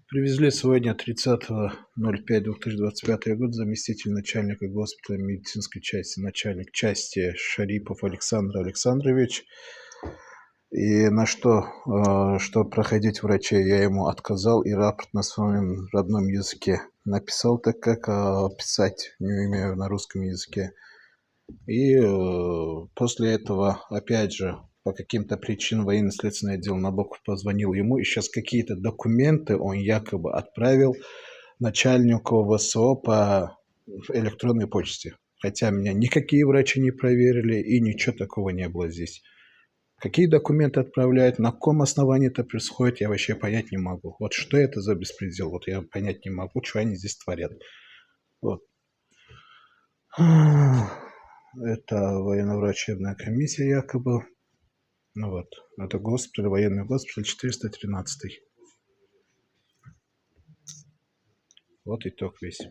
Привезли сегодня 30.05.2025 год заместитель начальника госпиталя медицинской части, начальник части Шарипов Александр Александрович. И на что проходить врачей, я ему отказал и рапорт на своем родном языке написал, так как писать не умею на русском языке. И после этого, опять же, по каким-то причинам военно-следственный отдел Набоков позвонил ему, и сейчас какие-то документы он якобы отправил начальнику ВСО по электронной почте. Хотя меня никакие врачи не проверили, и ничего такого не было здесь. Какие документы отправляют, на каком основании это происходит, я вообще понять не могу. Вот что это за беспредел, вот я понять не могу, что они здесь творят. Вот. Это военно-врачебная комиссия якобы. Ну вот, это госпиталь, военный госпиталь 413. Вот итог весь.